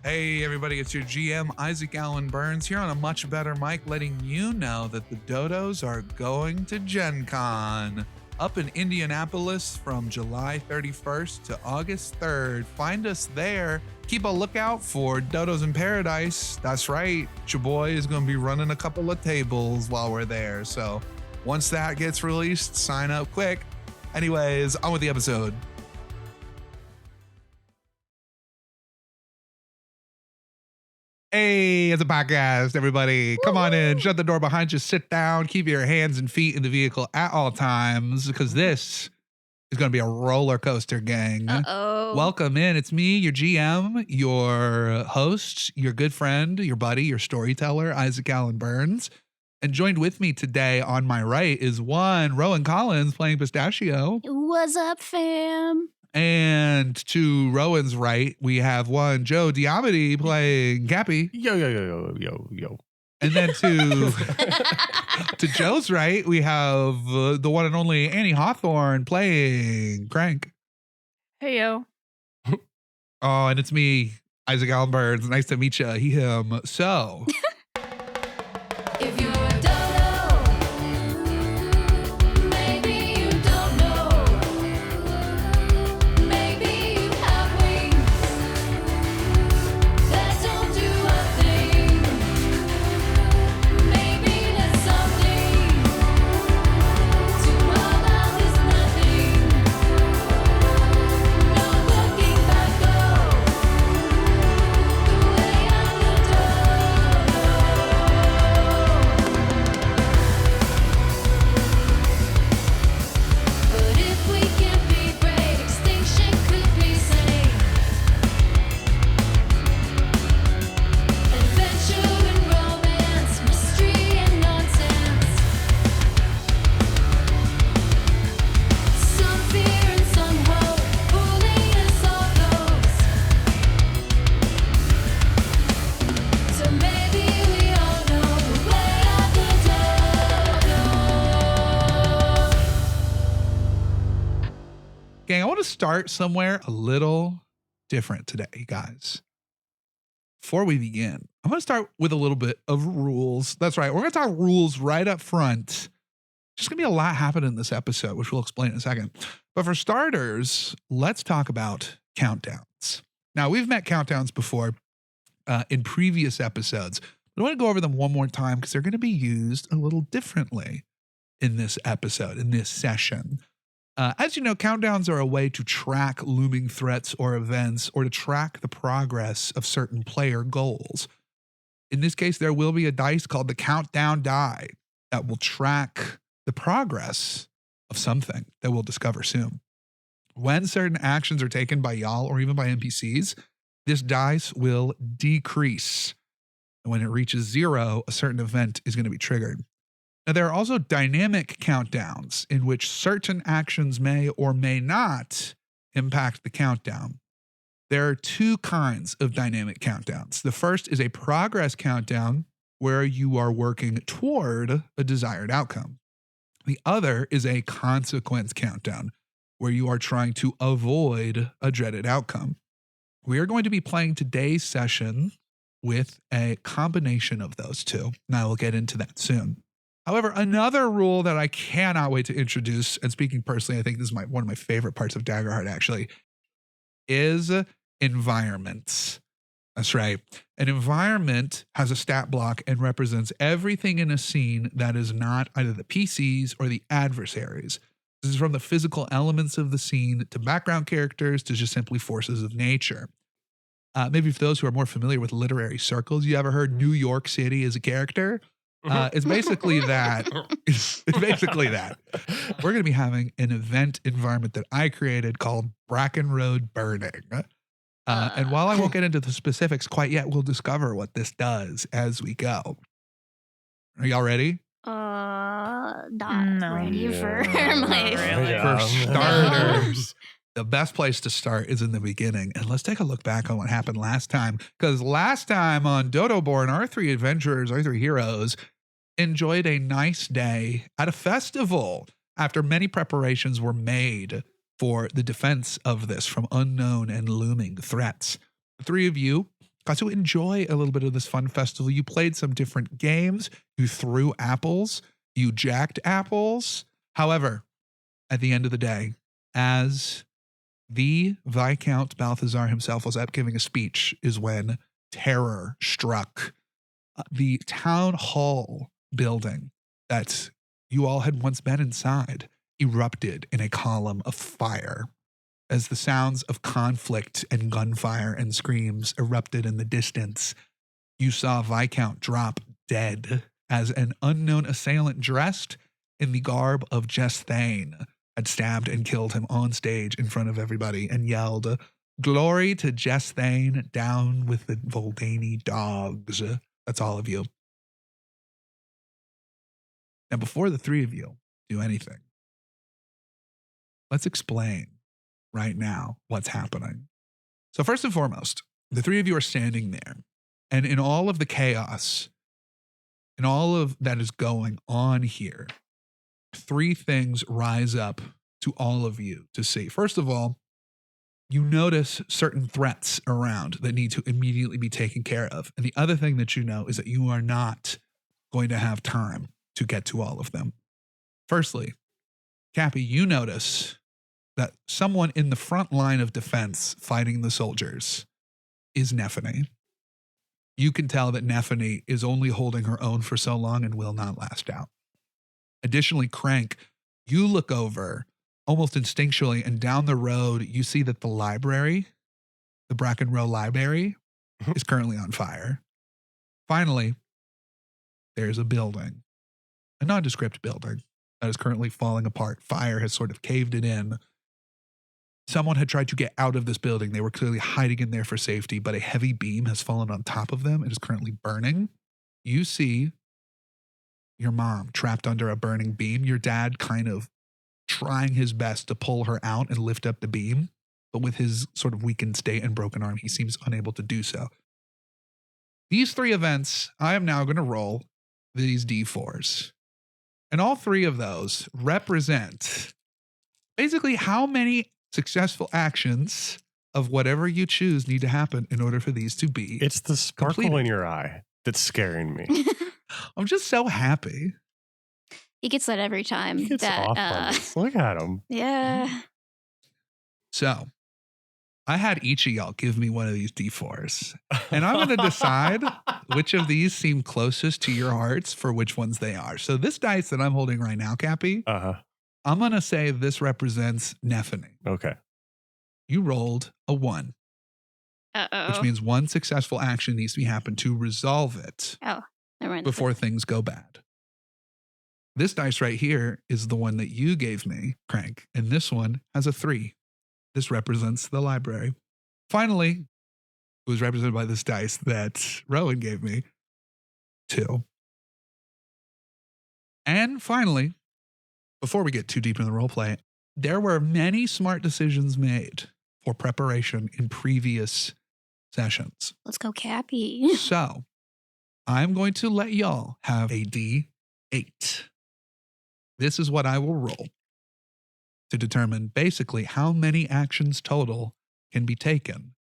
Hey everybody, it's your GM Isaac Allen Burns here on a much better mic, letting you know that the Dodos are going to Gen Con up in Indianapolis from July 31st to August 3rd. Find us there. Keep a lookout for Dodos in Paradise. That's right, your boy is going to be running a couple of tables while we're there. So once that gets released, sign up quick. Anyways, on with the episode. Hey, it's a podcast, everybody. Come on in, shut the door behind you, sit down, keep your hands and feet in the vehicle at all times, because this is going to be a roller coaster, gang. Welcome in. It's me, your GM, your host, your good friend, your buddy, your storyteller, Isaac Allen Burns. And joined with me today on my right is one Rowan Collins playing Pistachio. What's up, fam? And to Rowan's right, we have one Joe Diamity playing Kapi. Yo. And then to Joe's right, we have the one and only Annie Hawthorne playing Crank. Hey, yo. Oh, and it's me, Isaac Allen Burns. Nice to meet you, him. So. If you're a dodo, maybe you don't know. Maybe you have wings that don't do a thing. Maybe there's something to all that is nothing. No looking back, go the way of the dodo. But if we can be brave, extinction could be safe. Adventure and romance, mystery and nonsense. Some fear and some hope, pulling us all close. So maybe we all know the way of the dodo. Gang, I want to start somewhere a little different today, guys. Before we begin, I'm going to start with a little bit of rules. That's right. We're going to talk rules right up front. There's going to be a lot happening in this episode, which we'll explain in a second. But for starters, let's talk about countdowns. Now, we've met countdowns before in previous episodes. But I want to go over them one more time because they're going to be used a little differently in this episode, in this session. As you know, countdowns are a way to track looming threats or events or to track the progress of certain player goals. In this case, there will be a dice called the countdown die that will track the progress of something that we'll discover soon. When certain actions are taken by y'all or even by NPCs, this dice will decrease. And when it reaches 0, a certain event is going to be triggered. Now, there are also dynamic countdowns in which certain actions may or may not impact the countdown. There are two kinds of dynamic countdowns. The first is a progress countdown where you are working toward a desired outcome. The other is a consequence countdown where you are trying to avoid a dreaded outcome. We are going to be playing today's session with a combination of those two, and I will get into that soon. However, another rule that I cannot wait to introduce, and speaking personally, I think this is one of my favorite parts of Daggerheart actually, is environments. That's right. An environment has a stat block and represents everything in a scene that is not either the PCs or the adversaries. This is from the physical elements of the scene to background characters to just simply forces of nature. Maybe for those who are more familiar with literary circles, you ever heard New York City as a character? It's basically that. It's basically that. We're going to be having an event environment that I created called Brackenroad Burning. And while I won't get into the specifics quite yet, we'll discover what this does as we go. Are y'all ready? Not ready for my... For starters, the best place to start is in the beginning. And let's take a look back on what happened last time. Because last time on DodoBorne, our three adventurers, our three heroes, enjoyed a nice day at a festival after many preparations were made for the defense of this from unknown and looming threats. The three of you got to enjoy a little bit of this fun festival. You played some different games. You threw apples. You jacked apples. However, at the end of the day, as the Viscount Balthazar himself was up giving a speech, is when terror struck. The town hall building that you all had once been inside erupted in a column of fire as the sounds of conflict and gunfire and screams erupted in the distance. You saw Viscount drop dead as an unknown assailant dressed in the garb of Jesthaeni had stabbed and killed him on stage in front of everybody and yelled, "Glory to Jesthaeni, down with the Voldani dogs." That's all of you. Now, before the three of you do anything, let's explain right now what's happening. So first and foremost, the three of you are standing there, and in all of the chaos, in all of that is going on here, three things rise up to all of you to see. First of all, you notice certain threats around that need to immediately be taken care of. And the other thing that you know is that you are not going to have time to get to all of them. Firstly, Kapi, you notice that someone in the front line of defense fighting the soldiers is Nephany. You can tell that Nephany is only holding her own for so long and will not last out. Additionally, Crank, you look over almost instinctually, and down the road, you see that the library, the Brackenroad library, is currently on fire. Finally, there's a building, a nondescript building that is currently falling apart. Fire has sort of caved it in. Someone had tried to get out of this building. They were clearly hiding in there for safety, but a heavy beam has fallen on top of them. It is currently burning. You see your mom trapped under a burning beam. Your dad kind of trying his best to pull her out and lift up the beam, but with his sort of weakened state and broken arm, he seems unable to do so. These three events, I am now going to roll these D4s. And all three of those represent basically how many successful actions of whatever you choose need to happen in order for these to be. It's the sparkle completed. in your eye that's scaring me. I'm just so happy. He gets that every time. He gets that, off on this. Look at him. yeah. So I had each of y'all give me one of these D4s, and I'm going to decide which of these seem closest to your hearts for which ones they are. So this dice that I'm holding right now, Kapi, I'm going to say this represents Nephany. Okay. You rolled a 1, Uh-oh. which means one successful action needs to be happened to resolve it Never mind. before things go bad. This dice right here is the one that you gave me, Crank, and this one has a 3. This represents the library. Finally, it was represented by this dice that Rowan gave me, 2. And finally, before we get too deep in the role play, there were many smart decisions made for preparation in previous sessions. Let's go, Kapi. So I'm going to let y'all have a D8. This is what I will roll to determine basically how many actions total can be taken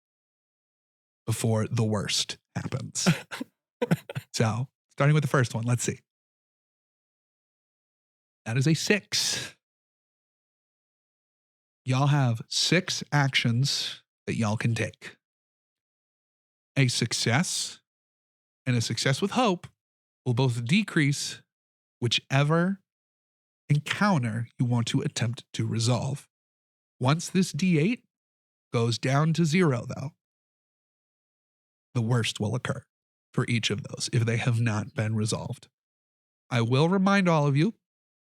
before the worst happens. So starting with the first one, let's see. That is a 6. Y'all have 6 actions that y'all can take. A success and a success with hope will both decrease whichever encounter you want to attempt to resolve. Once this D8 goes down to 0, though, the worst will occur for each of those if they have not been resolved. I will remind all of you,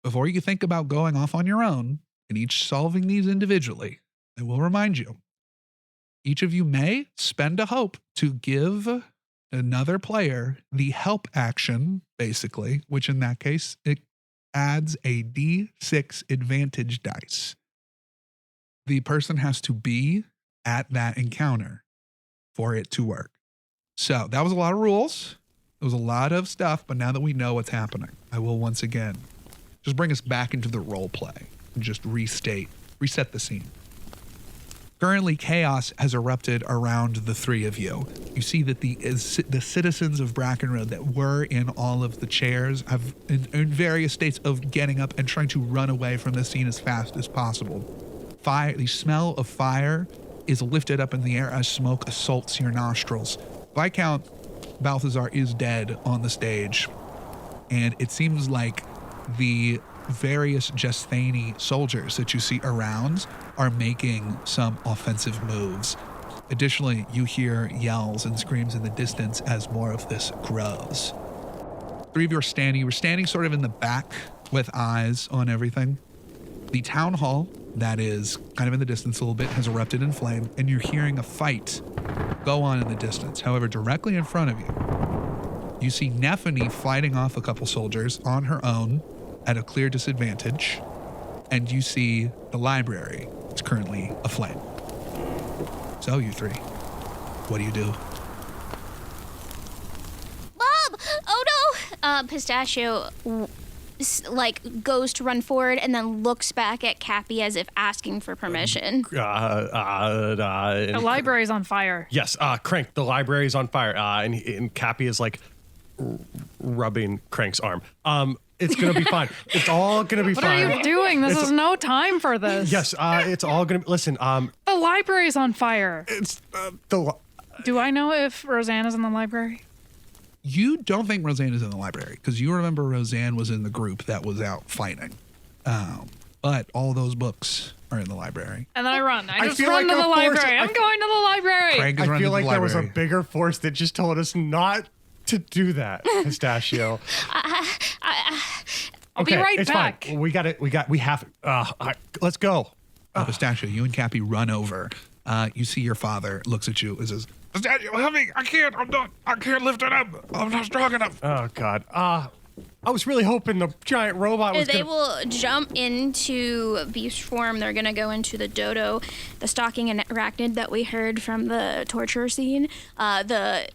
before you think about going off on your own and each solving these individually, I will remind you, each of you may spend a hope to give another player the help action, basically, which in that case, it adds a D6 advantage dice. The person has to be at that encounter for it to work. So that was a lot of rules. It was a lot of stuff, but now that we know what's happening, I will once again just bring us back into the role play and just reset the scene. Currently, chaos has erupted around the three of you. You see that the citizens of Brackenroad that were in all of the chairs have in various states of getting up and trying to run away from the scene as fast as possible. Fire, the smell of fire is lifted up in the air as smoke assaults your nostrils. Viscount Balthazar is dead on the stage, and it seems like the various Jesthaeni soldiers that you see around are making some offensive moves. Additionally, you hear yells and screams in the distance as more of this grows. Three of you are standing. You were standing sort of in the back with eyes on everything. The town hall that is kind of in the distance a little bit has erupted in flame, and you're hearing a fight go on in the distance. However, directly in front of you, you see Nephany fighting off a couple soldiers on her own at a clear disadvantage, and you see the library is currently aflame. So, you three, what do you do? Bob! Oh no! Pistachio goes to run forward and then looks back at Kapi as if asking for permission. The library's on fire. Yes, Crank, the library is on fire. And Kapi is like rubbing Crank's arm. It's going to be fine. It's all going to be What fine. are you doing? This is no time for this. Yes, it's all going to be. Listen, The library's on fire. it's Do I know if Roseanne is in the library? You don't think Roseanne is in the library because you remember Roseanne was in the group that was out fighting. But all those books are in the library. And then I run. I just feel run like to the a force- library. I'm going to the library. Craig is I running feel to like the there was a library. bigger force that just told us not to do that, Pistachio. I'll be right it's back. Fine. We have let's go. Pistachio, you and Kapi run over. You see your father looks at you and says, Pistachio, help me. I can't. I'm not. I can't lift it up. I'm not strong enough. Oh God. I was really hoping the giant robot was They gonna... will jump into beast form. They're going to go into the dodo, the stalking and arachnid that we heard from the torture scene, the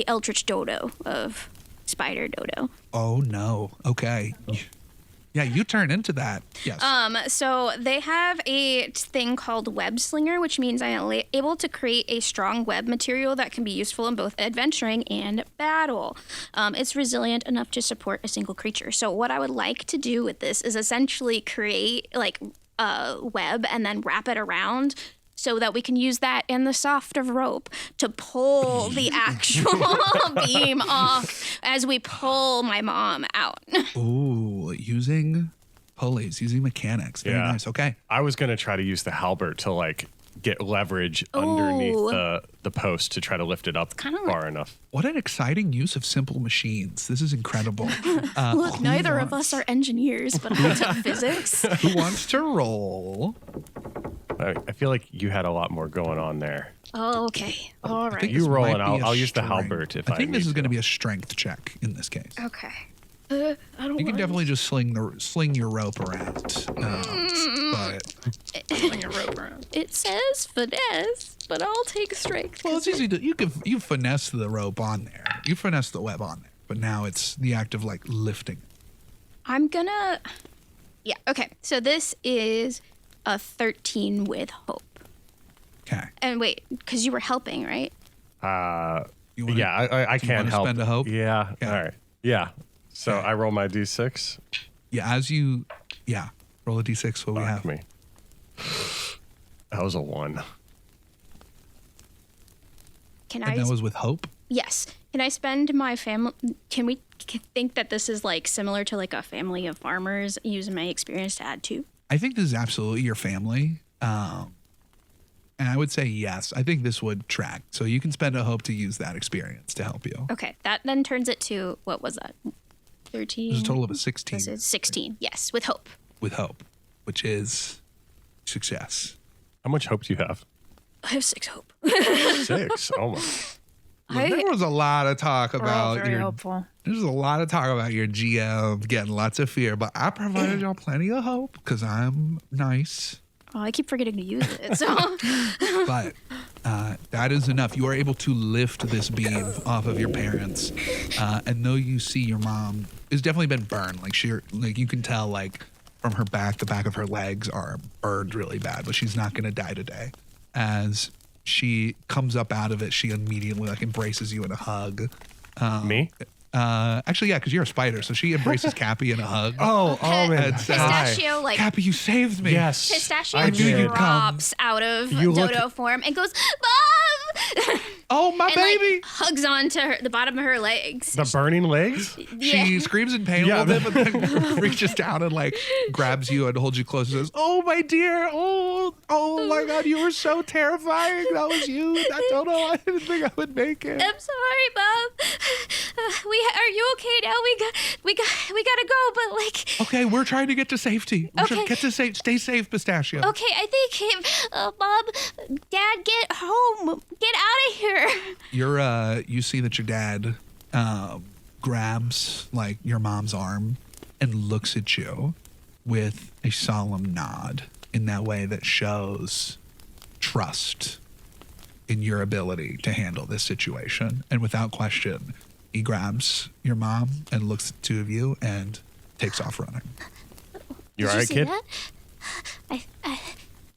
eldritch dodo of Spider Dodo. Oh, no. Okay. Yeah, you turn into that. Yes. So they have a thing called web slinger, which means I am able to create a strong web material that can be useful in both adventuring and battle. It's resilient enough to support a single creature. So what I would like to do with this is essentially create like a web and then wrap it around so that we can use that and the soft of rope to pull the actual beam off as we pull my mom out. Ooh, using pulleys, using mechanics. Very nice. Okay. I was gonna try to use the halberd to like get leverage underneath the post to try to lift it up kinda far enough. What an exciting use of simple machines. This is incredible. Look, neither of us are engineers, but I took physics. Who wants to roll? I feel like you had a lot more going on there. Oh, okay. All I right. think You this roll might and be a I'll use the strength. halberd if I think I this need is going to to. be a strength check in this case. Okay. I don't You can want definitely just sling your rope around. But Bring a rope around. It says finesse, but I'll take strength. well, it's easy to you finesse the rope on there. You finesse the web on there. But now it's the act of like lifting. I'm gonna. Yeah. Okay. So this is a 13 with hope. Okay. And wait, because you were helping, right? You wanna, Yeah, I do you can't wanna help. spend a hope? Yeah. Okay. All right. Yeah. So Okay. I roll my d6. Yeah, roll a d6. What we Fuck have. me. That was a 1. Can And I? that was with hope. Yes. Can I spend my family? Can we think that this is like similar to like a family of farmers using my experience to add to? I think this is absolutely your family. And I would say yes. I think this would track. So you can spend a hope to use that experience to help you. Okay. That then turns it to what was that? 13. There's a total of a 16 This is 16. Yes, with hope. with hope, which is success. How much hope do you have? I have 6 hope. 6. Oh my. There was a lot of talk We're all about very your. hopeful. There's a lot of talk about your GM getting lots of fear, but I provided y'all plenty of hope because I'm nice. Oh, I keep forgetting to use it. So But that is enough. You are able to lift this beam off of your parents, and though you see your mom has definitely been burned, like you can tell, like from her back, the back of her legs are burned really bad, but she's not going to die today. as she comes up out of it, she immediately like embraces you in a hug. Me? Actually, yeah, because you're a spider, so she embraces Kapi in a hug. Oh, man. And says, Pistachio, like, Kapi, you saved me. Yes. Pistachio I knew you'd drops out of You look- Dodo form and goes, Mom! Oh, my and baby. like hugs onto the bottom of her legs. The burning legs? She screams in pain Yeah. a little bit, but then reaches down and like grabs you and holds you close and says, "Oh, my dear. Oh my God, you were so terrifying. That was you. I don't know. I didn't think I would make it." I'm sorry, Mom. Are you okay now? We gotta go, but like. Okay, we're trying to get to safety. We're trying to get to safe. Stay safe, Pistachio. Okay, I think, Mom, Dad, get home. Get out of here. You see that your dad grabs like your mom's arm and looks at you with a solemn nod in that way that shows trust in your ability to handle this situation. And without question, he grabs your mom and looks at the two of you and takes off running. You all Did right, see kid? that?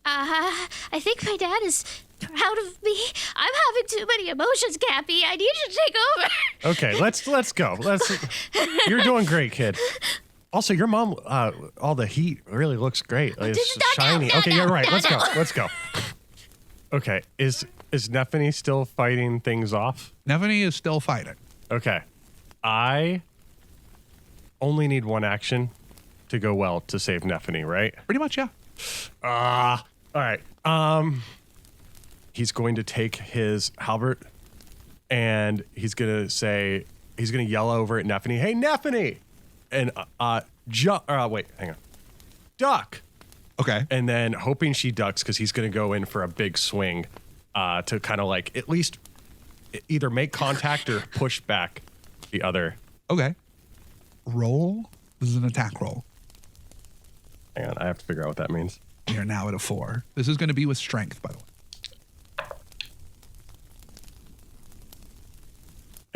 I think my dad is proud of me. I'm having too many emotions, Kapi. I need you to take over. Okay, let's go. You're doing great, kid. Also, your mom, all the heat really looks great. It's shiny. Okay, you're right. Let's go. Okay, is Nephany still fighting things off? Nephany is still fighting. Okay, I only need one action to go well to save Nephany, right? Pretty much, yeah. All right. He's going to take his halberd and he's going to yell over at Nephany, "Hey, Nephany!" And wait, hang on. Duck. Okay. And then hoping she ducks because he's going to go in for a big swing to kind of like at least either make contact or push back the other. Okay. Roll. This is an attack roll. Hang on, I have to figure out what that means. You're now at a 4. This is going to be with strength, by the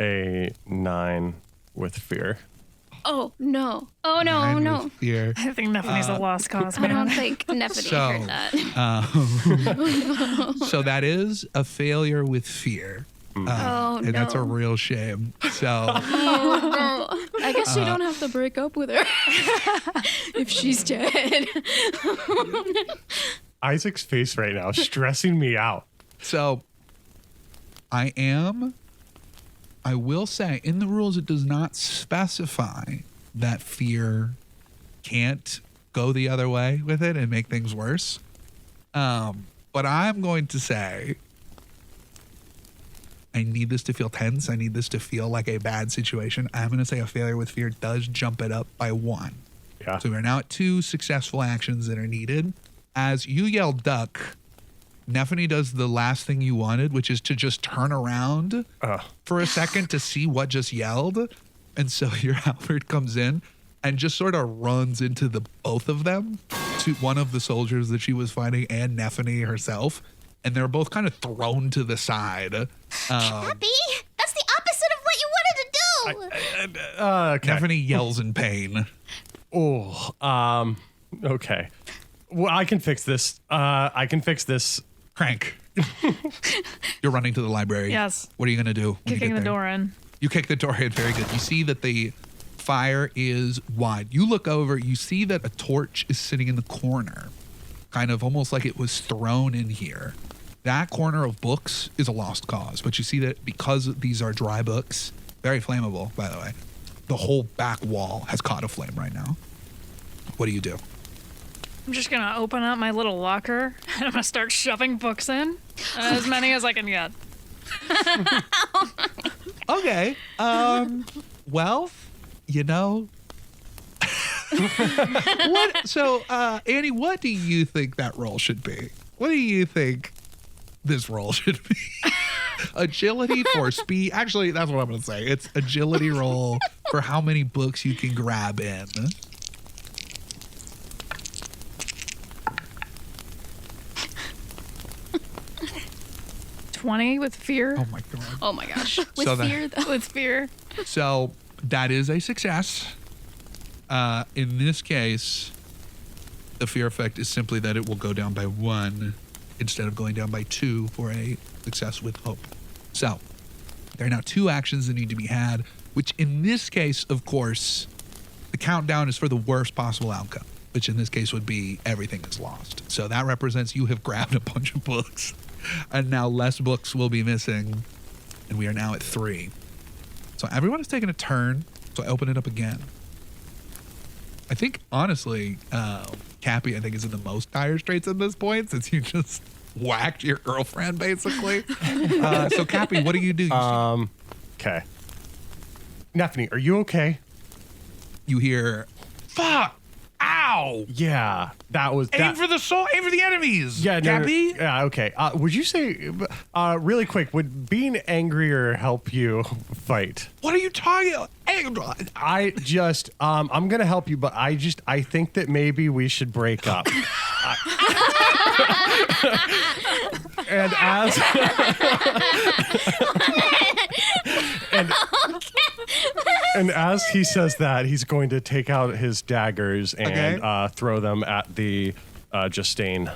way. A 9 with fear. Oh, no. Oh, no, 9 no. with fear. I think Nephany's a lost cause, I don't man. think Nephany So, heard that. So that is a failure with fear. Oh, And that's a no. real shame. So Oh, no. I guess you don't have to break up with her if she's dead. Isaac's face right now is stressing me out. I will say in the rules, it does not specify that fear can't go the other way with it and make things worse. But I'm going to say, I need this to feel tense. I need this to feel like a bad situation. I'm going to say a failure with fear does jump it up by 1. Yeah. So we're now at 2 successful actions that are needed. As you yell duck, Nephany does the last thing you wanted, which is to just turn around for a second to see what just yelled. And so your halberd comes in and just sort of runs into the both of them, to one of the soldiers that she was fighting and Nephany herself. And they're both kind of thrown to the side. Kapi, that's the opposite of what you wanted to do. Okay. Nephany yells in pain. Oh, okay. Well, I can fix this. Crank. You're running to the library. Yes. What are you going to do? when you Kicking get the there? door in. You kick the door in. Very good. You see that the fire is wide. You look over. You see that a torch is sitting in the corner, kind of almost like it was thrown in here. That corner of books is a lost cause. But you see that because these are dry books, very flammable, by the way, the whole back wall has caught aflame right now. What do you do? I'm just going to open up my little locker and I'm going to start shoving books in. As many as I can get. Okay. Well, you know. Annie, what do you think that roll should be? What do you think this roll should be? Agility for speed. Actually, that's what I'm going to say. It's agility roll for how many books you can grab in. $20 with fear. Oh my God. Oh my gosh. With So that- fear, though. With fear. So that is a success. In this case, the fear effect is simply that it will go down by 1. instead of going down by 2 for a success with hope. So there are now 2 actions that need to be had, which in this case, of course, the countdown is for the worst possible outcome, which in this case would be everything is lost. So that represents you have grabbed a bunch of books, and now less books will be missing, and we are now at 3. So everyone has taken a turn, so I open it up again. I think, honestly, Kapi, I think, is in the most dire straits at this point, since you just whacked your girlfriend, basically. So Kapi, what do you do? Okay. Nephany, are you okay? You hear, fuck, ow. Yeah, that was Aim that. for the soul, aim for the enemies. Yeah, no, Kapi? yeah, okay. Would you say, really quick, would being angrier help you fight? What are you talking about? I just, I'm gonna help you, but I think that maybe we should break up. And as and as he says that, he's going to take out his daggers and throw them at the Jesthaeni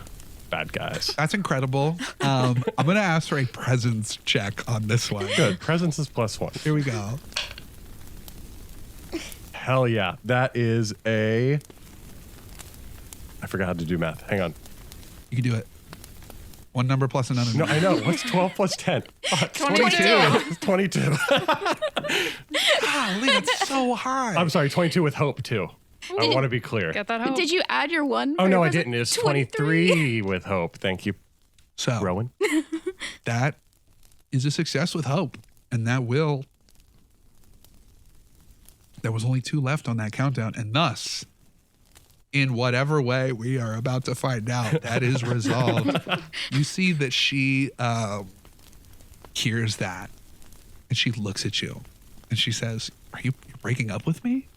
bad guys. That's incredible. I'm going to ask for a presence check on this one. Good. Presence is +1. Here we go. Hell yeah. That is a... I forgot how to do math. Hang on. You can do it. One number plus another No, number. I know. What's 12 plus 10? Fuck, 22. 22. Golly, that's so high. I'm sorry, 22 with hope, too. I want to be clear. Get that hope. Did you add your 1? Oh, or no, I was it didn't. It's 23 with hope. Thank you, So Rowan. that is a success with hope. And that will... There was only 2 left on that countdown. And thus, in whatever way we are about to find out, that is resolved. You see that she hears that. And she looks at you. And she says, are you breaking up with me?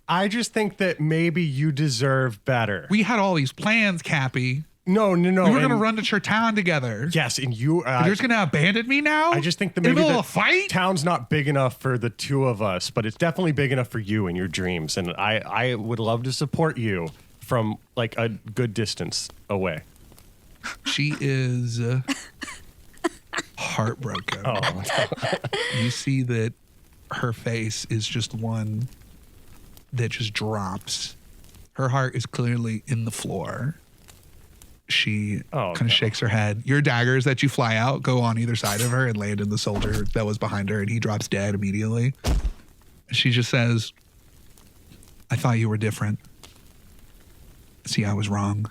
I just think that maybe you deserve better. We had all these plans, Kapi. No. We were going to and- run to Chertown together. Yes, and you... You're just going to abandon me now? I just think that in maybe the middle the of a fight? town's not big enough for the 2 of us, but it's definitely big enough for you and your dreams. And I would love to support you from like a good distance away. She is heartbroken. Oh, You see that her face is just one that just drops. Her heart is clearly in the floor. She Oh, kind of no. shakes her head. Your daggers that you fly out go on either side of her and land in the soldier that was behind her, and he drops dead immediately. She just says, I thought you were different. See, I was wrong.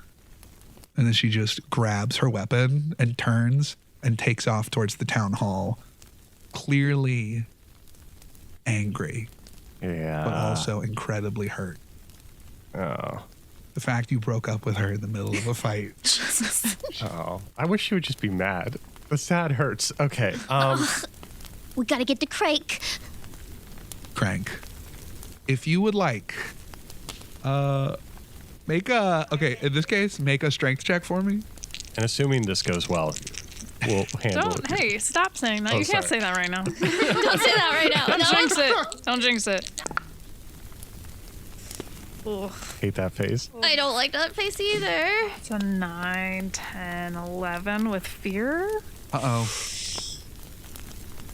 And then she just grabs her weapon and turns and takes off towards the town hall, clearly angry, yeah. but also incredibly hurt. Oh. The fact you broke up with her in the middle of a fight. Oh. I wish she would just be mad. The sad hurts. Okay. We gotta get to Crake. Crank. If you would like, make a, okay, in this case, make a strength check for me. And assuming this goes well, we'll handle Don't. it. Hey, stop saying that. Oh, You can't sorry. say that right now. Don't say that right now. Don't No. jinx it. Don't jinx it. Ugh. Hate that face. I don't like that face either. It's a 9, 10, 11 with fear. Uh-oh.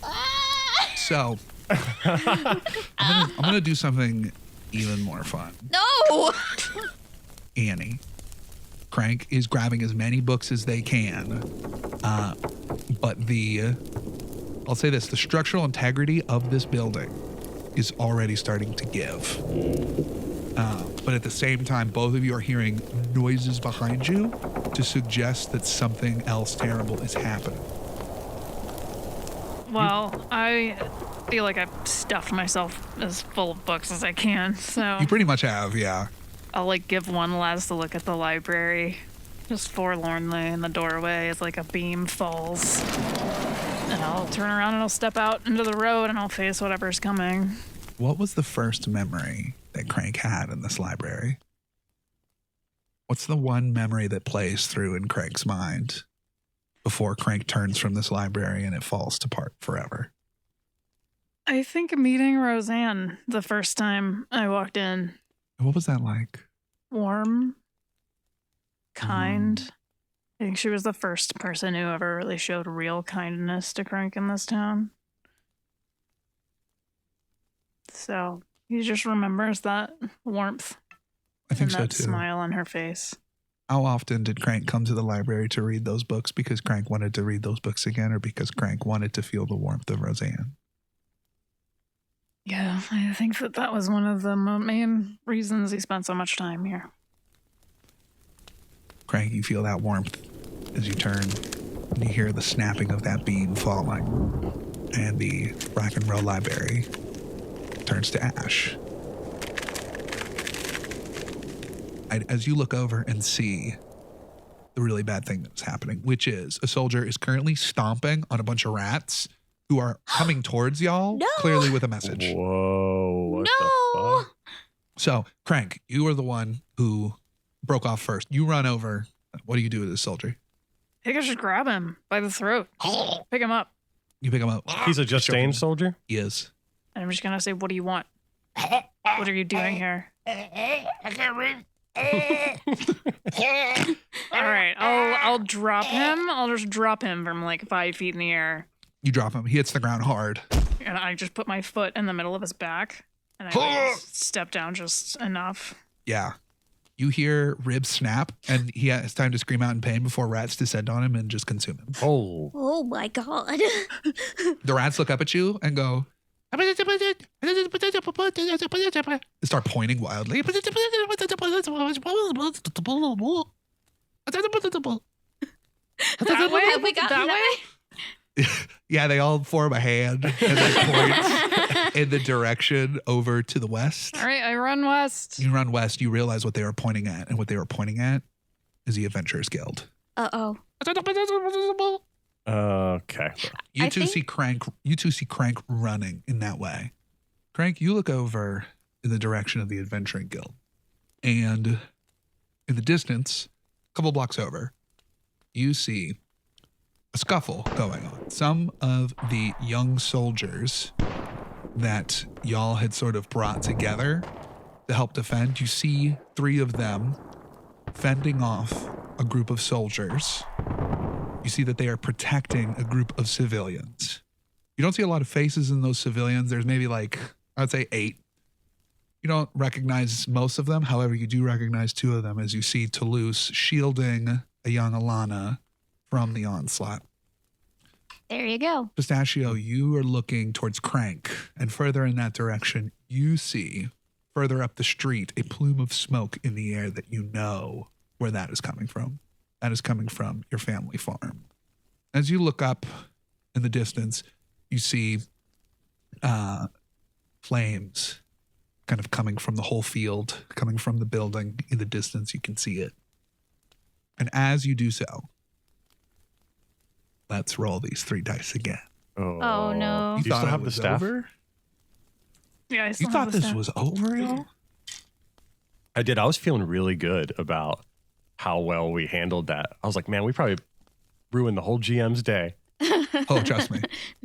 Ah! So, I'm gonna do something even more fun. No! Annie. Crank is grabbing as many books as they can. But I'll say this, the structural integrity of this building is already starting to give. But at the same time, both of you are hearing noises behind you to suggest that something else terrible is happening. Well, I feel like I've stuffed myself as full of books as I can, so You pretty much have, yeah. I'll like give one last look at the library, just forlornly in the doorway as like a beam falls. And I'll turn around and I'll step out into the road and I'll face whatever's coming. What was the first memory that Crank had in this library? What's the one memory that plays through in Crank's mind before Crank turns from this library and it falls apart forever? I think meeting Roseanne the first time I walked in. What was that like? Warm, kind. I think she was the first person who ever really showed real kindness to Crank in this town. So he just remembers that warmth I think and so that too. smile on her face. How often did Crank come to the library to read those books because Crank wanted to read those books again or because Crank wanted to feel the warmth of Roseanne? Yeah, I think that was one of the main reasons he spent so much time here. Crank, you feel that warmth as you turn and you hear the snapping of that beam falling, and the Brackenroad library turns to ash. As you look over and see the really bad thing that's happening, which is a soldier is currently stomping on a bunch of rats who are coming towards y'all, No. clearly with a message. Whoa. What No. the fuck? So, Crank, you are the one who broke off first. You run over. What do you do with this soldier? I think I should grab him by the throat. Pick him up. You pick him up. He's a Jesthaeni soldier? He is. And I'm just gonna say, what do you want? What are you doing here? Alright, I'll drop him. I'll just drop him from like 5 feet in the air. You drop him. He hits the ground hard. And I just put my foot in the middle of his back. And I like, step down just enough. Yeah. You hear ribs snap, and he has time to scream out in pain before rats descend on him and just consume him. Oh. Oh my god. The rats look up at you and go, they start pointing wildly. That way? Have we gotten that that way? Yeah, they all form a hand and then point in the direction over to the west. All right, I run west. You run west, you realize what they were pointing at, and what they were pointing at is the Adventurers Guild. Uh-oh. Okay. You I two think- see Crank. You two see Crank running in that way. Crank, you look over in the direction of the Adventuring Guild, and in the distance, a couple blocks over, you see a scuffle going on. Some of the young soldiers that y'all had sort of brought together to help defend, you see 3 of them fending off a group of soldiers. You see that they are protecting a group of civilians. You don't see a lot of faces in those civilians. There's maybe like, I'd say 8. You don't recognize most of them. However, you do recognize 2 of them as you see Toulouse shielding a young Alana from the onslaught. There you go. Pistachio, you are looking towards Crank, and further in that direction, you see further up the street a plume of smoke in the air that you know where that is coming from. That is coming from your family farm. As you look up in the distance, you see flames kind of coming from the whole field, coming from the building. In the distance, you can see it. And as you do so, let's roll these 3 dice again. Oh, no. You still thought it have the was staff? over? Yeah, I You still have thought the this staff. was over, y'all? I did. I was feeling really good about how well we handled that. I was like, man, we probably ruined the whole GM's day. Oh, trust me.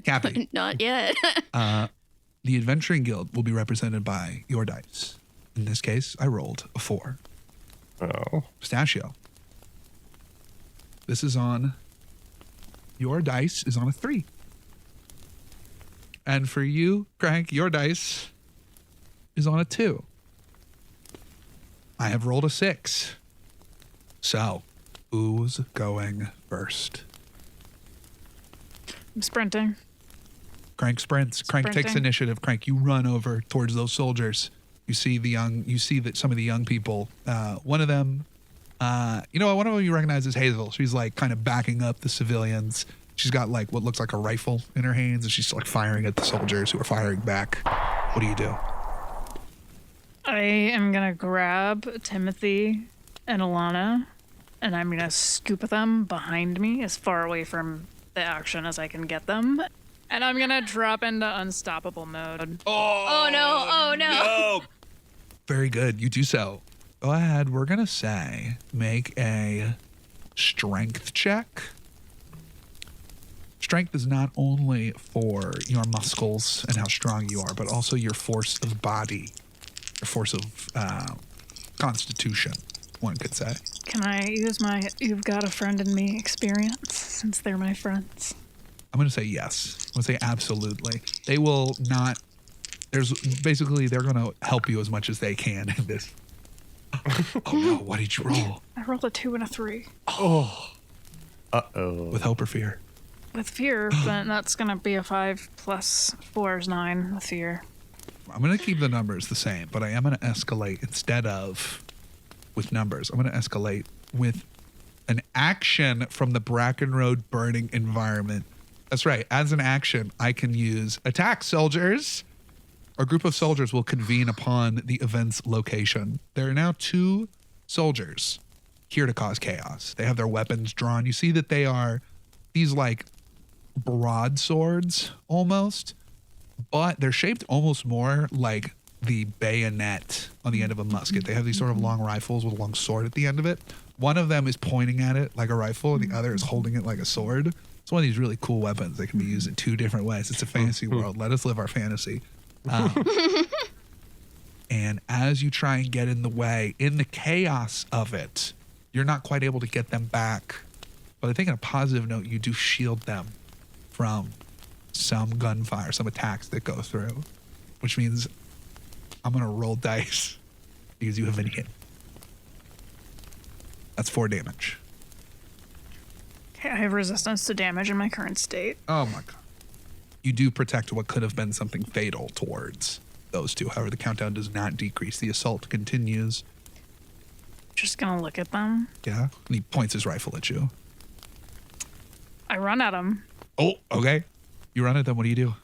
Kapi, Not yet. the Adventuring Guild will be represented by your dice. In this case, I rolled a 4. Oh. Pistachio. This is on, your dice is on a 3. And for you, Crank, your dice is on a 2. I have rolled a 6. So, who's going first? I'm sprinting. Crank sprints. Crank takes Sprinting. initiative. Crank, you run over towards those soldiers. You see that some of the young people, one of them, one of them you recognize as Hazel. She's like kind of backing up the civilians. She's got like what looks like a rifle in her hands, and she's like firing at the soldiers who are firing back. What do you do? I am gonna grab Timothy and Alana, and I'm gonna scoop them behind me as far away from the action as I can get them. And I'm gonna drop into unstoppable mode. Oh no. Oh no. Very good. You do so. Go ahead. We're going to say make a strength check. Strength is not only for your muscles and how strong you are, but also your force of body, your force of constitution. one could say. Can I use my "you've got a friend in me" experience since they're my friends? I'm going to say yes. I'm going to say absolutely. They will not. They're going to help you as much as they can in this. Oh no, what did you roll? I rolled a 2 and a 3. Oh. Uh-oh. With hope or fear? With fear, but that's going to be a 5 plus 4 is 9 with fear. I'm going to keep the numbers the same, but I am going to escalate instead of with numbers. I'm going to escalate with an action from the Brackenroad burning environment. That's right. As an action, I can use attack soldiers. A group of soldiers will convene upon the event's location. There are now 2 soldiers here to cause chaos. They have their weapons drawn. You see that they are these like broadswords almost, but they're shaped almost more like the bayonet on the end of a musket. They have these sort of long rifles with a long sword at the end of it. One of them is pointing at it like a rifle, and the other is holding it like a sword. It's one of these really cool weapons. They can be used in 2 different ways. It's a fantasy world. Let us live our fantasy. And as you try and get in the way, in the chaos of it, you're not quite able to get them back. But I think on a positive note, you do shield them from some gunfire, some attacks that go through, which means I'm going to roll dice because you have been hit. That's 4 damage. Okay, I have resistance to damage in my current state. Oh my God. You do protect what could have been something fatal towards those 2. However, the countdown does not decrease. The assault continues. Just gonna look at them. Yeah. And he points his rifle at you. I run at them. Oh, okay. You run at them. What do you do?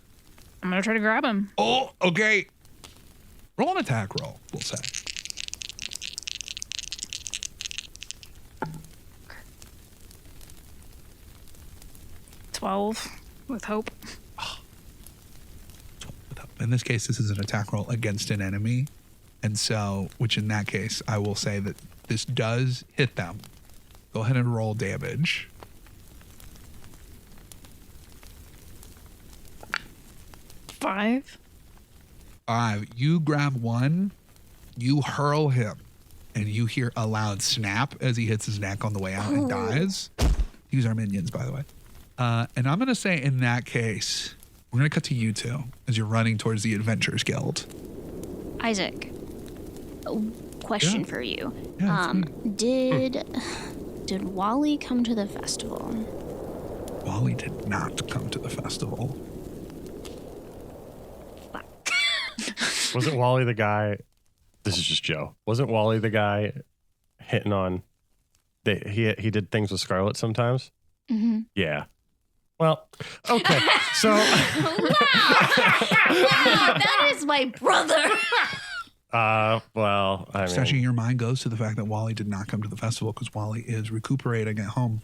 I'm gonna try to grab him. Oh, okay. Roll an attack roll, we'll say. $12 with hope. In this case, this is an attack roll against an enemy. And so, which in that case, I will say that this does hit them. Go ahead and roll damage. 5. 5. You grab one, you hurl him, and you hear a loud snap as he hits his neck on the way out and dies. These are minions, by the way. And I'm going to say in that case, we're going to cut to you 2 as you're running towards the Adventurers Guild. Isaac, a question Yeah. for you. Yeah, Did Wally come to the festival? Wally did not come to the festival. Wasn't Wally the guy? This is just Joe. Wasn't Wally the guy hitting on? He did things with Scarlet sometimes. Mm-hmm. Yeah. Well, okay. So Wow, that is my brother. well, I Pistachio, mean, your mind goes to the fact that Wally did not come to the festival because Wally is recuperating at home.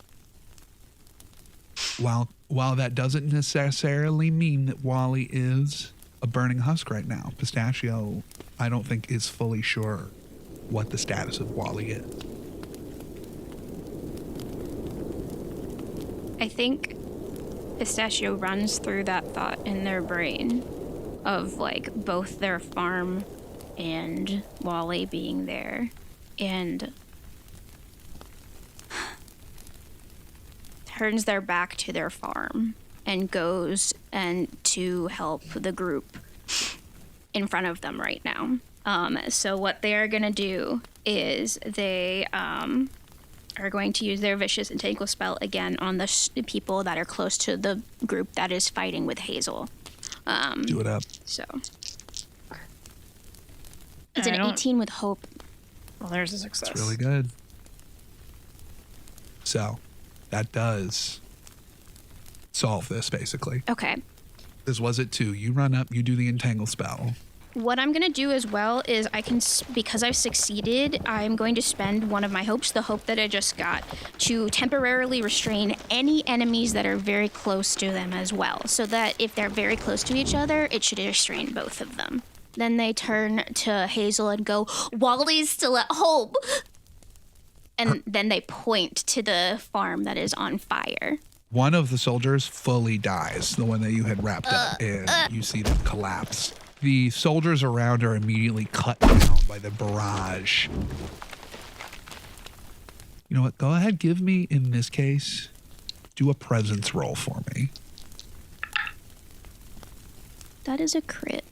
While that doesn't necessarily mean that Wally is a burning husk right now, Pistachio, I don't think is fully sure what the status of Wally is. I think Pistachio runs through that thought in their brain of like both their farm and Wally being there, and turns their back to their farm and goes and to help the group in front of them right now. So what they are gonna do is they are going to use their Vicious Entangle spell again on the people that are close to the group that is fighting with Hazel. Do it up. So it's an 18 with hope. Well, there's a success. It's really good. So that does solve this basically. Okay. This was it too. You run up, you do the entangle spell. What I'm going to do as well is because I've succeeded, I'm going to spend one of my hopes, the hope that I just got, to temporarily restrain any enemies that are very close to them as well. So that if they're very close to each other, it should restrain both of them. Then they turn to Hazel and go, Wally's still at home. And then they point to the farm that is on fire. One of the soldiers fully dies, the one that you had wrapped up, and you see them collapse. The soldiers around are immediately cut down by the barrage You know what? Go ahead. Give me, in this case, do a presence roll for me. That is a crit.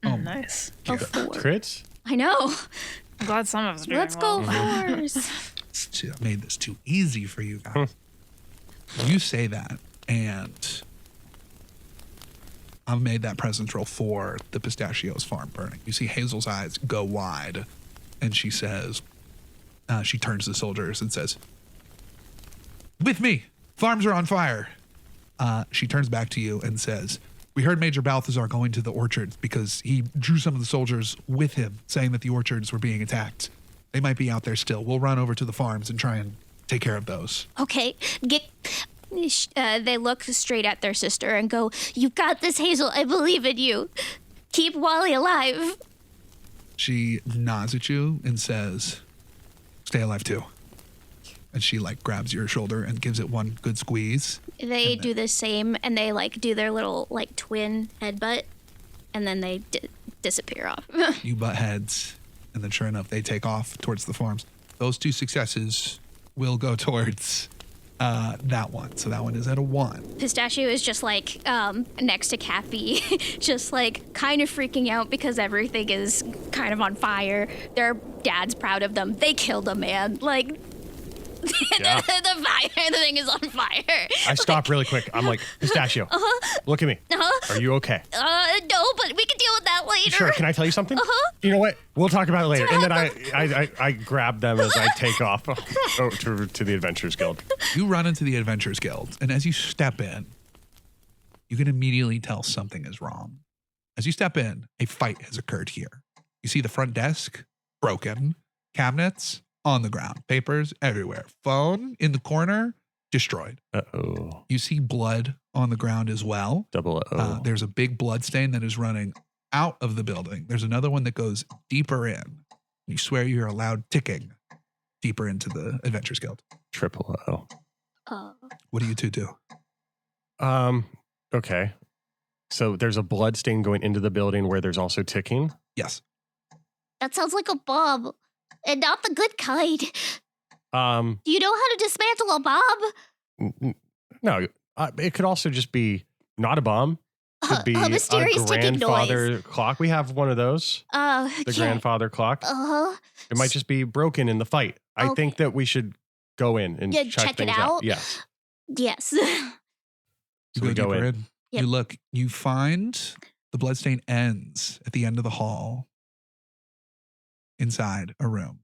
Oh, Nice. A 4. Crits? I know. I'm glad some of us are doing Let's go well. fours. I made this too easy for you guys. You say that, and I've made that presence roll for the Pistachio's farm burning. You see Hazel's eyes go wide, and she says, she turns to the soldiers and says, "With me, farms are on fire." She turns back to you and says, "We heard Major Balthazar going to the orchards because he drew some of the soldiers with him, saying that the orchards were being attacked. They might be out there still. We'll run over to the farms and try and take care of those." Okay, they look straight at their sister and go, "You got this, Hazel. I believe in you. Keep Wally alive." She nods at you and says, "Stay alive too." And she like grabs your shoulder and gives it one good squeeze. They do the same, and they like do their little like twin headbutt, and then they disappear off. You butt heads, and then sure enough, they take off towards the farms. Those 2 successes will go towards that one. So that one is at a 1. Pistachio is just like next to Kapi, just like kind of freaking out because everything is kind of on fire. Their dad's proud of them. They killed a man. Like Yeah. the thing is on fire. I stop really quick. I'm like, Pistachio, look at me. Are you okay? No, but we can deal with that later. Sure. Can I tell you something? You know what? We'll talk about it later. And then I grab them as I take off to the Adventurers Guild. You run into the Adventurers Guild, and as you step in, you can immediately tell something is wrong. As you step in, a fight has occurred here. You see the front desk broken, cabinets on the ground, papers everywhere, phone in the corner destroyed. Uh-oh. You see blood on the ground as well. Double O. There's a big blood stain that is running out of the building. There's another one that goes deeper in. You swear you hear a loud ticking deeper into the Adventurers Guild. Triple O. What do you two do? Okay. So there's a blood stain going into the building where there's also ticking. Yes. That sounds like a bomb, and not the good kind. Do you know how to dismantle a bomb? No, it could also just be not a bomb. Could be a mysterious ticking grandfather noise. clock. We have one of those. The grandfather clock. It might just be broken in the fight. I Okay. think that we should go in and Yeah, check check it things out. out? Yes. Yes. So we go deeper in. Yep. You look, you find the bloodstain ends at the end of the hall inside a room.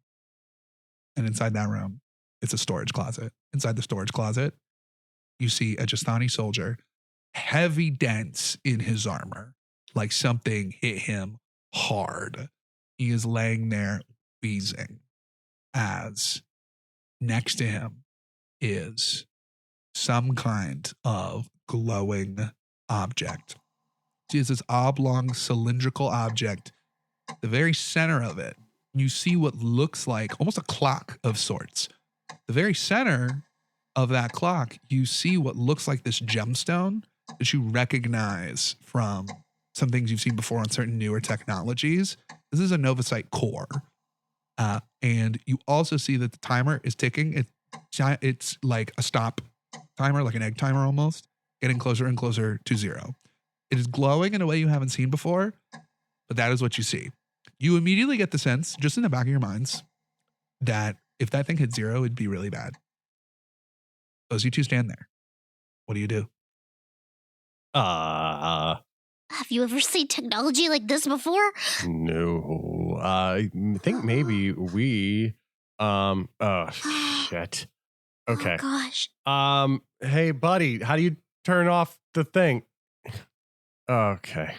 And inside that room, it's a storage closet. Inside the storage closet, you see a Jesthaeni soldier, heavy dents in his armor, like something hit him hard. He is laying there wheezing as next to him is some kind of glowing object. It is this oblong cylindrical object. The very center of it, you see what looks like almost a clock of sorts. The very center of that clock, you see what looks like this gemstone that you recognize from some things you've seen before on certain newer technologies. This is a Novosite core. And you also see that the timer is ticking. It's like a stop timer, like an egg timer almost, getting closer and closer to 0. It is glowing in a way you haven't seen before, but that is what you see. You immediately get the sense, just in the back of your minds, that if that thing hit 0, it'd be really bad. Those you two stand there. What do you do? Have you ever seen technology like this before? No. I think maybe we shit. Okay. Oh, gosh. Hey buddy, how do you turn off the thing? Okay.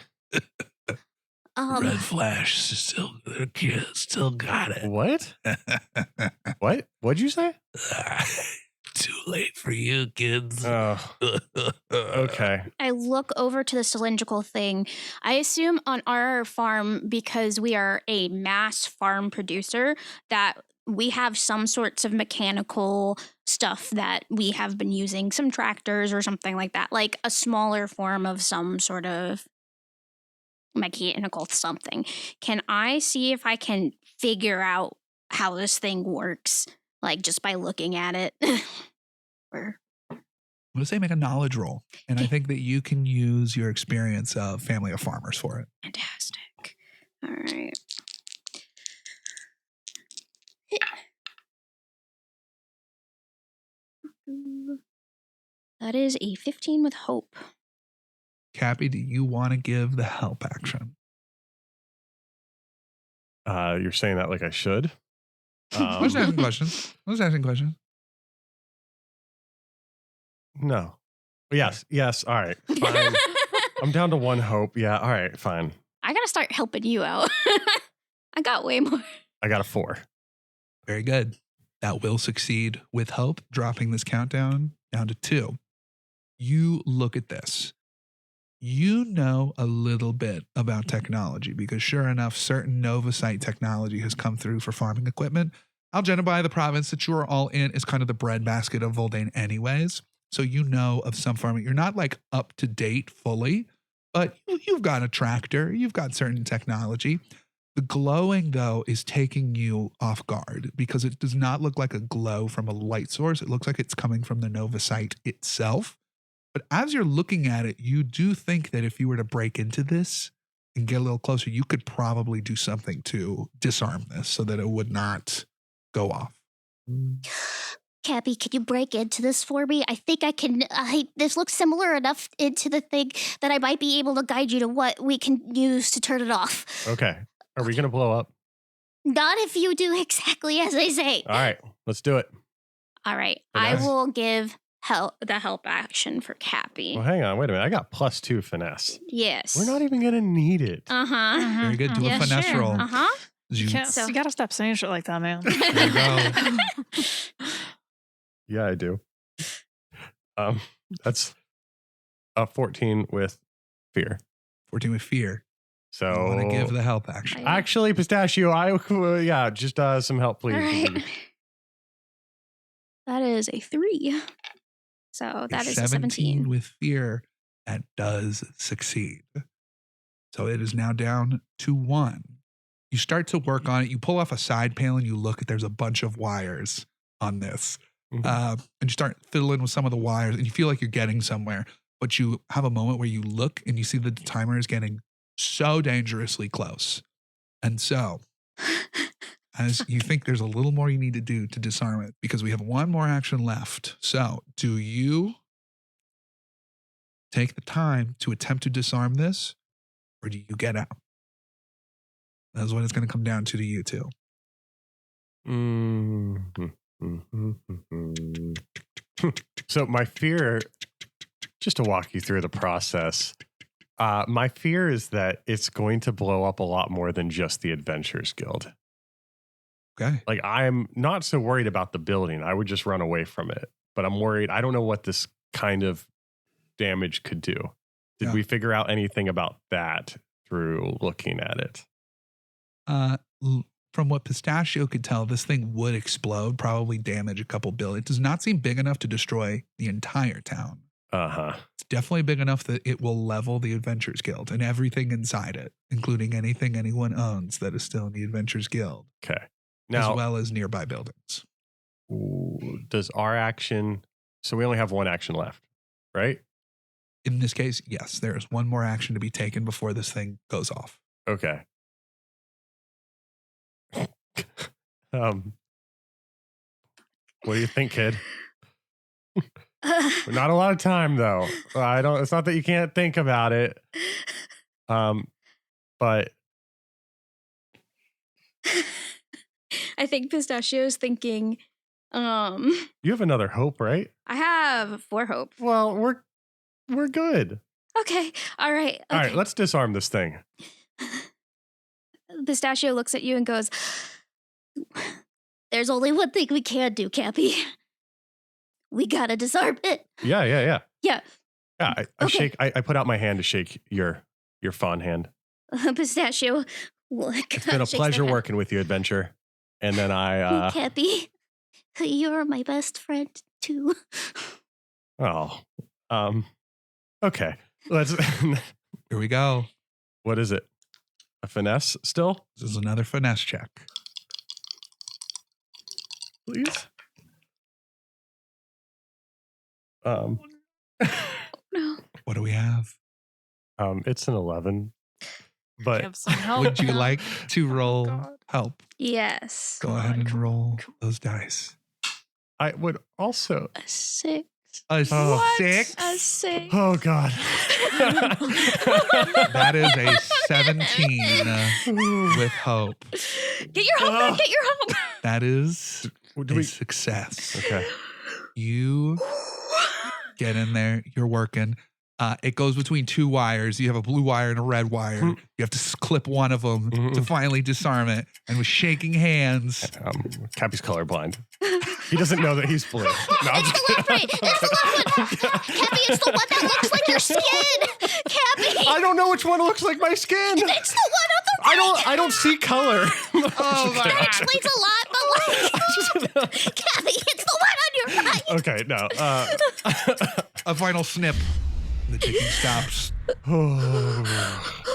Red flash, still got it. What? What? What'd you say? Too late for you, kids. Oh. Okay. I look over to the cylindrical thing. I assume on our farm, because we are a mass farm producer, that we have some sorts of mechanical stuff that we have been using, some tractors or something like that, like a smaller form of some sort of mechanical something. Can I see if I can figure out how this thing works? like just by looking at it. Or I'm going to say make a knowledge roll. And I Okay. think that you can use your experience of family of farmers for it. fantastic. All right. That is a 15 with hope. Kapi, do you want to give the help action? You're saying that like I should? I was asking questions. No. Yes. All right. Fine. I'm down to 1 hope. Yeah. All right. Fine. I gotta start helping you out. I got way more. I got a 4. Very good. That will succeed with hope, dropping this countdown down to 2. You look at this. You know a little bit about technology because sure enough, certain Novasite technology has come through for farming equipment. Algenabai, the province that you are all in, is kind of the breadbasket of Voldane anyways. So you know of some farming. You're not like up to date fully, but you've got a tractor. You've got certain technology. The glowing, though, is taking you off guard because it does not look like a glow from a light source. It looks like it's coming from the Novasite itself. But as you're looking at it, you do think that if you were to break into this and get a little closer, you could probably do something to disarm this so that it would not go off. Kapi, can you break into this for me? I think I can. This looks similar enough into the thing that I might be able to guide you to what we can use to turn it off. Okay. Are we going to blow up? Not if you do exactly as I say. All right. Let's do it. All right. Finesse. I will give the help action for Kapi. Well, hang on. Wait a minute. I got +2 finesse. Yes. We're not even going to need it. Uh-huh. Very good. Do Yeah, a finesse sure. roll. Uh-huh. As you- Can't, So- you gotta stop saying shit like that, man. There you go. Yeah, I do. That's a 14 with fear. 14 with fear. So You want to give the help action. actually, Pistachio, just some help, please. All right. That is a 3. So A that is a 17. with fear. That does succeed. So it is now down to 1. You start to work on it. You pull off a side panel and you look at there's a bunch of wires on this. Mhm. And you start fiddling with some of the wires and you feel like you're getting somewhere. But you have a moment where you look and you see that the timer is getting so dangerously close. And so as you think there's a little more you need to do to disarm it because we have 1 more action left. So do you take the time to attempt to disarm this or do you get out? That's what it's going to come down to you two. So my fear, just to walk you through the process, my fear is that it's going to blow up a lot more than just the Adventurers Guild. Okay. Like, I'm not so worried about the building. I would just run away from it. But I'm worried. I don't know what this kind of damage could do. Did Yeah. we figure out anything about that through looking at it? From what Pistachio could tell, this thing would explode, probably damage a couple buildings. It does not seem big enough to destroy the entire town. Uh-huh. It's definitely big enough that it will level the Adventurers Guild and everything inside it, including anything anyone owns that is still in the Adventurers Guild, Okay. Now, as well as nearby buildings. does our action... So we only have 1 action left, right? In this case, yes, there is 1 more action to be taken before this thing goes off. Okay. What do you think, kid? Not a lot of time, though. It's not that you can't think about it. But I think Pistachio's thinking, you have another hope, right? I have 4 hope. Well, we're good. Okay. All right. Okay. All right, let's disarm this thing. Pistachio looks at you and goes, There's only one thing we can do, Kapi. We gotta disarm it. Yeah. yeah. Yeah, I Okay. shake. I put out my hand to shake your fond hand. Pistachio. It's been a pleasure working with you, Adventure. And then I. Kapi, you're my best friend too. Okay. Let's. Here we go. What is it? A finesse still? This is another finesse check. Please. What do we have? It's an 11. But Give some help. Would you like to roll God. help? Yes. Go ahead and roll those dice. I would also. A 6. A Oh. 6? A 6. Oh God. That is a 17 with hope. Get your hope back. Get your hope. That is Do a we? success. Okay. You get in there. You're working. It goes between 2 wires. You have a blue wire and a red wire. You have to clip one of them to finally disarm it. And with shaking hands, Kapi's colorblind. He doesn't know that he's blue. No, I'm It's just the left one. It's the left one. Cappy, it's the one that looks like your skin. Cappy, I don't know which one looks like my skin. it's the one on the right. I don't see color. oh my That explains a lot, but like, Cappy, it's the one on your right. Okay, no. a final snip. The ticking stops.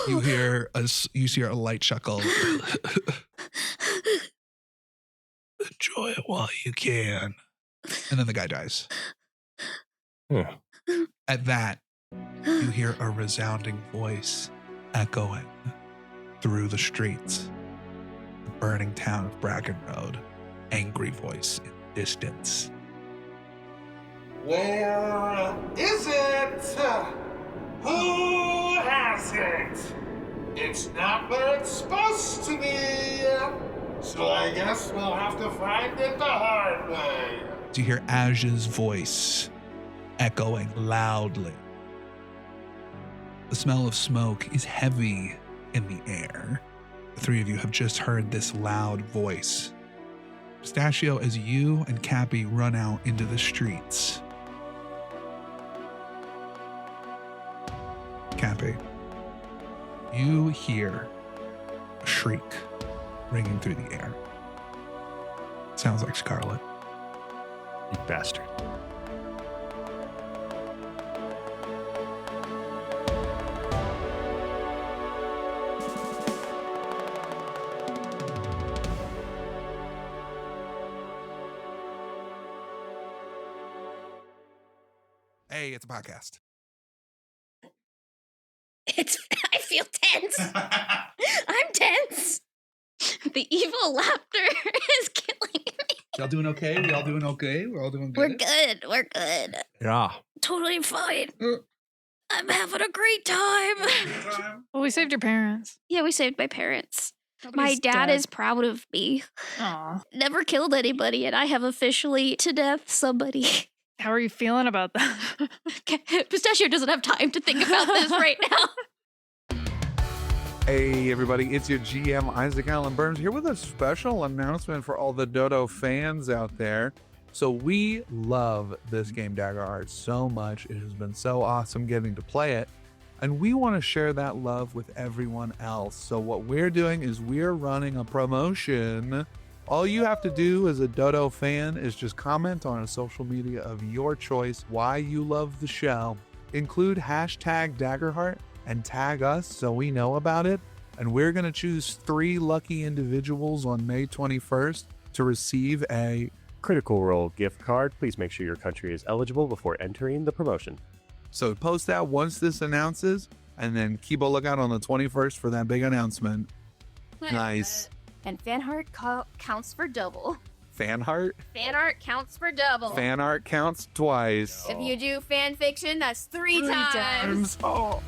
You hear a light chuckle. Enjoy it while you can. And then the guy dies. Yeah. At that, you hear a resounding voice echoing through the streets. The burning town of Brackenroad. Angry voice in the distance. Where is it? Who has it? It's not where it's supposed to be. So I guess we'll have to find it the hard way. You hear Aj's voice echoing loudly. The smell of smoke is heavy in the air. The 3 of you have just heard this loud voice. Pistachio, as you and Kapi run out into the streets. Kapi, you hear a shriek ringing through the air. Sounds like Scarlet. You bastard. Hey, it's a podcast. I feel tense. I'm tense. The evil laughter is killing me. Y'all doing okay? We all doing okay? We're all doing good? We're good. We're good. Yeah. Totally fine. I'm having a great time. Well, we saved your parents. Yeah, we saved my parents. My Nobody's dad dead. is proud of me. Aw. Never killed anybody, and I have officially to death somebody. How are you feeling about that? Pistachio doesn't have time to think about this right now. Hey everybody, it's your GM Isaac Allen Burns here with a special announcement for all the Dodo fans out there. So we love this game Daggerheart so much. It has been so awesome getting to play it. And we want to share that love with everyone else. So what we're doing is we're running a promotion. All you have to do as a Dodo fan is just comment on a social media of your choice why you love the show. Include hashtag Daggerheart and tag us so we know about it. And we're going to choose 3 lucky individuals on May 21st to receive a Critical Role gift card. Please make sure your country is eligible before entering the promotion. So post that once this announces, and then keep a lookout on the 21st for that big announcement. Nice. And fan art counts for double. Fan art? Fan art counts for double. Fan art counts twice. If you do fan fiction, that's 3 times. Oh.